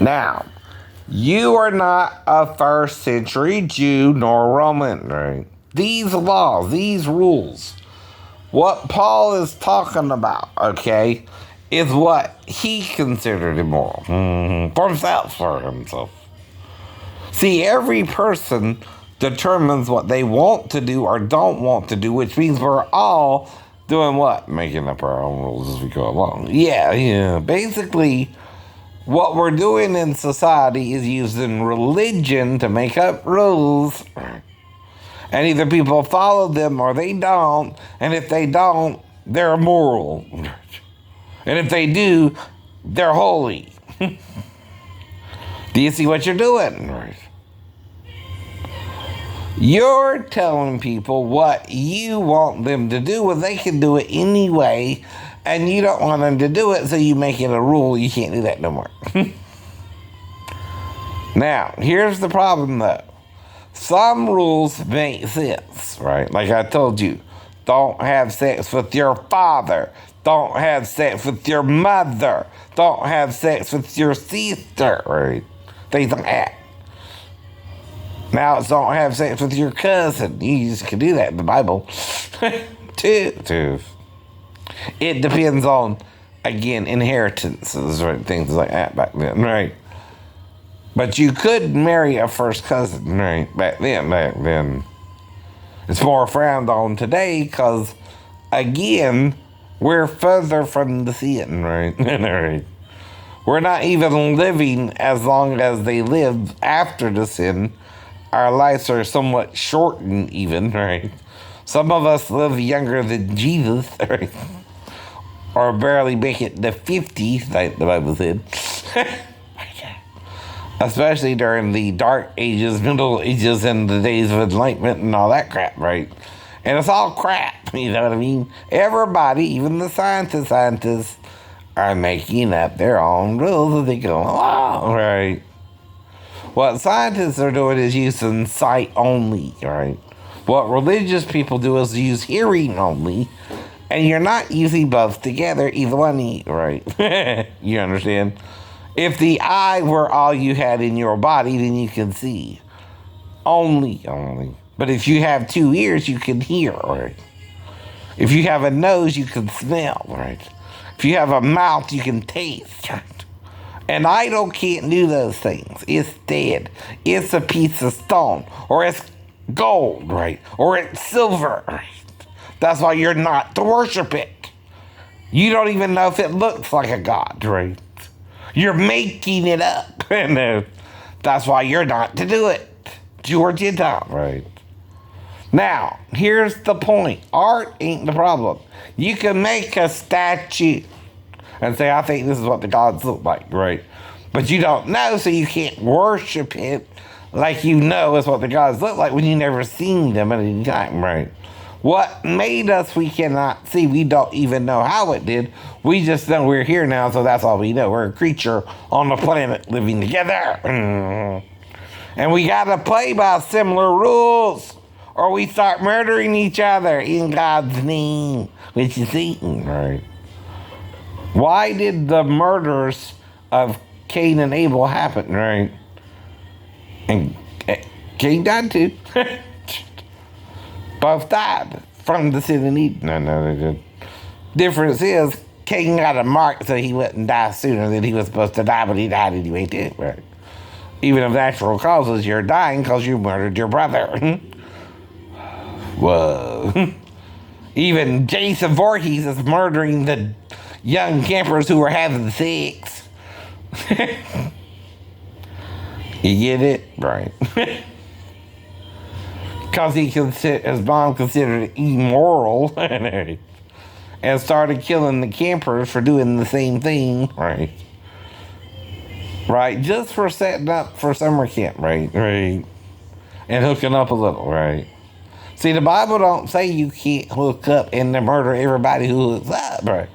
Now, you are not a first century Jew nor Roman, right? These laws, these rules, what Paul is talking about, okay, is what he considered immoral for himself. See, every person determines what they want to do or don't want to do, which means we're all doing what? Making up our own rules as we go along. Yeah. Basically, what we're doing in society is using religion to make up rules. And either people follow them or they don't. And if they don't, they're immoral. And if they do, they're holy. Do you see what you're doing? You're telling people what you want them to do, well, they can do it anyway, and you don't want them to do it, so you make it a rule. You can't do that no more. Now, here's the problem, though. Some rules make sense, right? Like I told you, don't have sex with your father. Don't have sex with your mother. Don't have sex with your sister, right? Things like that. Now it's don't have sex with your cousin. You can do that in the Bible. too. It depends on, again, inheritances, right? Things like that back then, right? But you could marry a first cousin, right? Back then. It's more frowned on today because, again, we're further from the sin, right? Right. We're not even living as long as they lived after the sin. Our lives are somewhat shortened even, right? Some of us live younger than Jesus, right? Or barely make it to 50, like the Bible said. Especially during the Dark Ages, Middle Ages, and the days of Enlightenment and all that crap, right? And it's all crap, you know what I mean? Everybody, even the scientists, are making up their own rules as they go along, right? What scientists are doing is using sight only, right? What religious people do is use hearing only, and you're not using both together, either one, right? You understand? If the eye were all you had in your body, then you can see. Only. But if you have 2 ears, you can hear, right? If you have a nose, you can smell, right? If you have a mouth, you can taste, right? An idol can't do those things. It's dead. It's a piece of stone. Or it's gold, right? Or it's silver, right? That's why you're not to worship it. You don't even know if it looks like a god, right? You're making it up. And that's why you're not to do it. George, you don't, right? Now, here's the point. Art ain't the problem. You can make a statue and say, I think this is what the gods look like, right? But you don't know, so you can't worship it like you know is what the gods look like when you never seen them at any time, right? What made us, we cannot see. We don't even know how it did. We just know we're here now, so that's all we know. We're a creature on the planet living together. And we gotta play by similar rules, or we start murdering each other in God's name, which is Satan, right? Why did the murders of Cain and Abel happen, right? And Cain died too. Both died from the sin of Eden. No, they did. Difference is, Cain got a mark so he wouldn't die sooner than he was supposed to die, but he died anyway too, right? Even of natural causes, you're dying because you murdered your brother. Whoa. Even Jason Voorhees is murdering the young campers who were having sex. You get it? Right. Because his mom considered it immoral and started killing the campers for doing the same thing, right? Right, just for setting up for summer camp, right? And hooking up a little, right? See, the Bible don't say you can't hook up and then murder everybody who hooks up, right?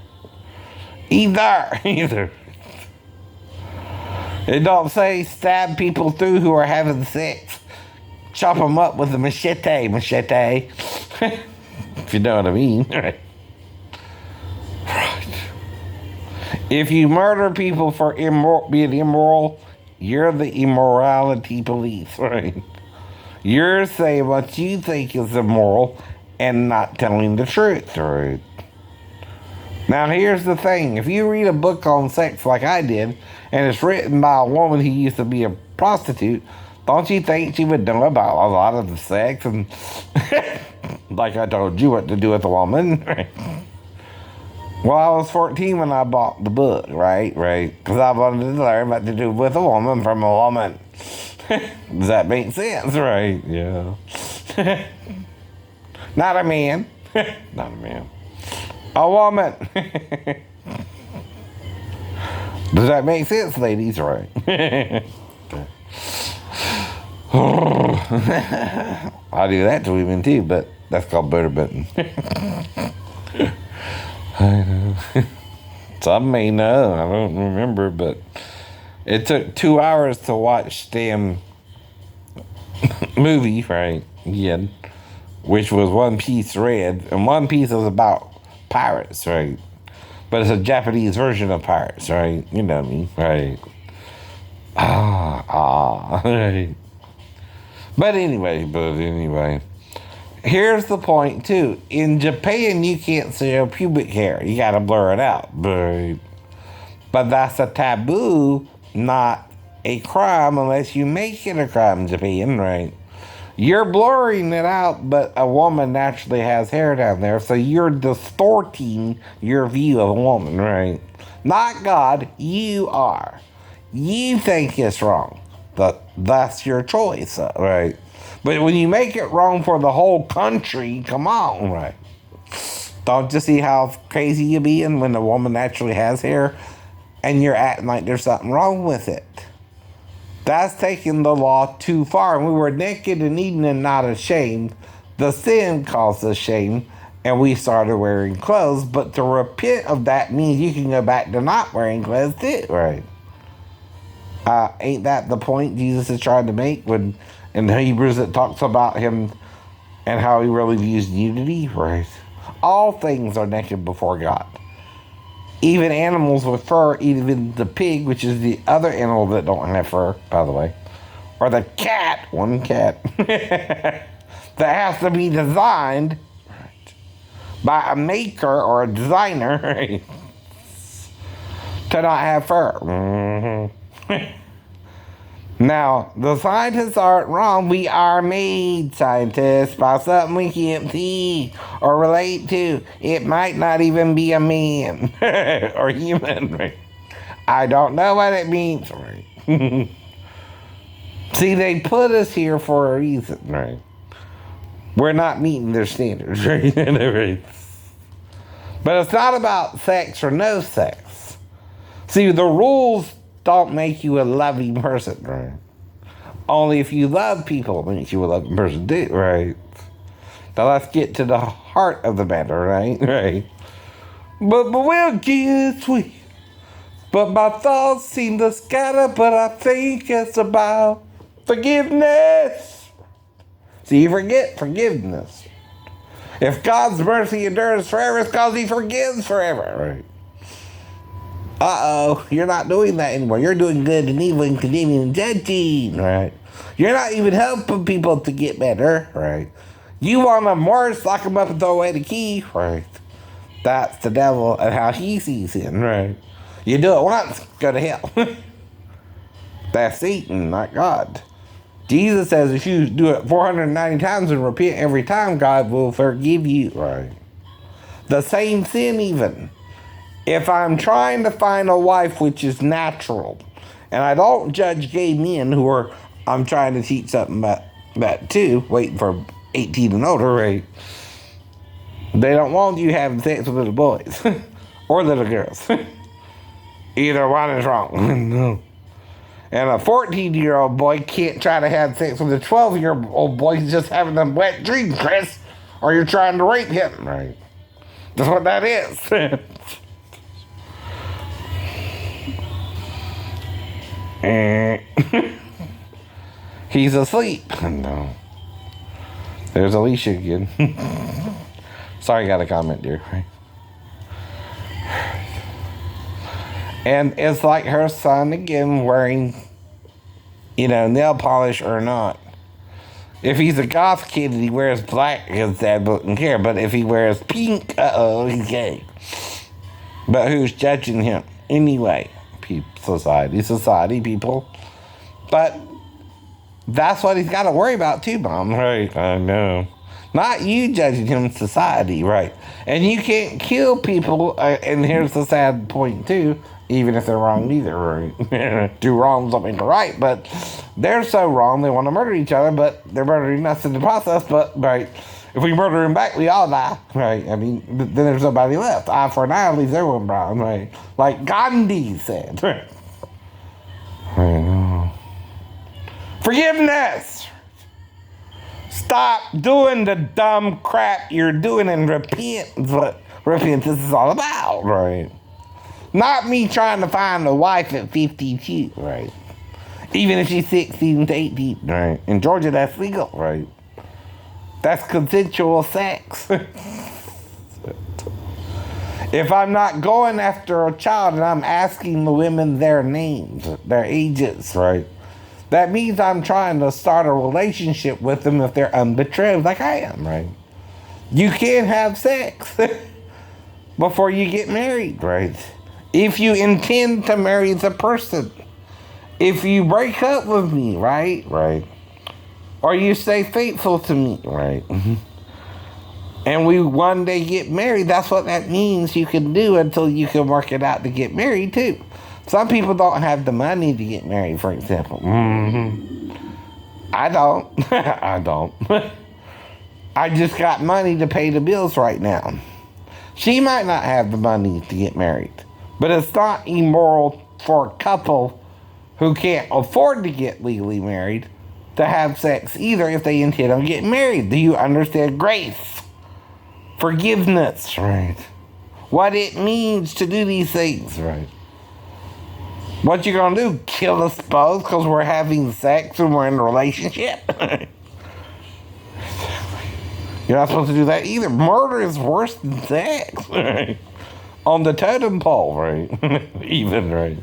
Either. It don't say stab people through who are having sex. Chop them up with a machete. If you know what I mean, right? If you murder people for being immoral, you're the immorality police, right? You're saying what you think is immoral and not telling the truth, right? Now, here's the thing. If you read a book on sex like I did, and it's written by a woman who used to be a prostitute, don't you think she would know about a lot of the sex? And like I told you what to do with a woman, right? Well, I was 14 when I bought the book, right? Because I wanted to learn what to do with a woman from a woman. Does that make sense? Right, yeah. Not a man. Not a man. A woman. Does that make sense, ladies? Right. I do that to women too, but that's called butter button. I know. Some may know. I don't remember, but it took 2 hours to watch damn movie, right? Yeah. Which was One Piece Red. And One Piece is about pirates, right? But it's a Japanese version of pirates, right? You know me, right? Right. But anyway. Here's the point, too. In Japan, you can't show pubic hair. You gotta blur it out. But that's a taboo, not a crime, unless you make it a crime in Japan, right? You're blurring it out, but a woman naturally has hair down there, so you're distorting your view of a woman, right? Not God, you are. You think it's wrong. That's your choice, right? But when you make it wrong for the whole country, come on, right? Don't you see how crazy you being when a woman naturally has hair and you're acting like there's something wrong with it? That's taking the law too far. We were naked and eating and not ashamed. The sin caused us shame, and we started wearing clothes. But to repent of that means you can go back to not wearing clothes too, right? Ain't that the point Jesus is trying to make when in Hebrews it talks about him and how he really views unity, right? All things are naked before God. Even animals with fur, even the pig, which is the other animal that don't have fur, by the way, or the cat, one cat, that has to be designed by a maker or a designer, right, to not have fur. Mm-hmm. Now, the scientists aren't wrong. We are made scientists by something we can't see or relate to. It might not even be a man or human. Right? I don't know what it means. Right? See, they put us here for a reason. Right? We're not meeting their standards. Right? But it's not about sex or no sex. See, the rules don't make you a loving person, right? Only if you love people makes you a loving person too, right? Now let's get to the heart of the matter, right? Right. But we'll get sweet. But my thoughts seem to scatter, but I think it's about forgiveness. See, you forget forgiveness. If God's mercy endures forever, it's because he forgives forever, right? You're not doing that anymore. You're doing good and evil and condemning and judging, right? You're not even helping people to get better, right? You want them worse, lock them up and throw away the key, right? That's the devil and how he sees sin, right? You do it once, go to hell. That's Satan, not God. Jesus says if you do it 490 times and repent every time, God will forgive you, right? The same sin even. If I'm trying to find a wife which is natural, and I don't judge gay men who are, I'm trying to teach something about that too, waiting for 18 and older, right? They don't want you having sex with little boys or little girls. Either one is wrong. No. And a 14-year-old boy can't try to have sex with a 12-year-old boy. He's just having a wet dream, Chris. Or you're trying to rape him, right? That's what that is. He's asleep. No. There's Alicia again. Sorry, got a comment, dear. And it's like her son again wearing, nail polish or not. If he's a goth kid and he wears black, his dad wouldn't care. But if he wears pink, he's gay. But who's judging him? Anyway, society, people. But that's what he's got to worry about too, Mom. Right, I know. Not you judging him, society, right? And you can't kill people, and here's the sad point too, even if they're wrong either, right? Do wrongs don't make a right, but they're so wrong they want to murder each other, but they're murdering us in the process, but, right, if we murder them back, we all die, right? I mean, then there's nobody left. Eye for an eye leaves everyone brown, right? Like Gandhi said. Forgiveness! Stop doing the dumb crap you're doing and repent. What repentance is all about, right? Not me trying to find a wife at 52, right? Even if she's 16 to 18, right? In Georgia, that's legal, right? That's consensual sex. If I'm not going after a child and I'm asking the women their names, their ages, right? That means I'm trying to start a relationship with them if they're unbetrothed like I am, right? You can't have sex before you get married, right? If you intend to marry the person. If you break up with me, right? Right. Or you stay faithful to me, right? And we one day get married, that's what that means you can do until you can work it out to get married too. Some people don't have the money to get married, for example. I don't. I don't. I just got money to pay the bills right now. She might not have the money to get married, but it's not immoral for a couple who can't afford to get legally married to have sex either if they intend on getting married. Do you understand grace? Forgiveness, right? What it means to do these things, right? What you gonna do? Kill us both because we're having sex and we're in a relationship? You're not supposed to do that either. Murder is worse than sex, right? On the totem pole, right? Even, right?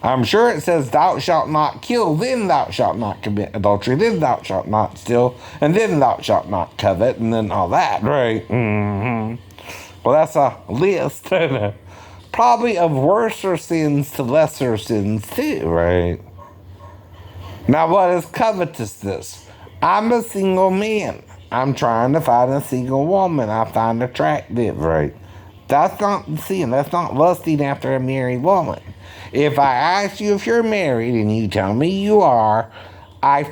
I'm sure it says thou shalt not kill, then thou shalt not commit adultery, then thou shalt not steal, and then thou shalt not covet, and then all that, right? Well, that's a list. Probably of worser sins to lesser sins too, right? Now, what is covetousness? I'm a single man. I'm trying to find a single woman I find attractive, right? That's not sin. That's not lusting after a married woman. If I ask you if you're married and you tell me you are, I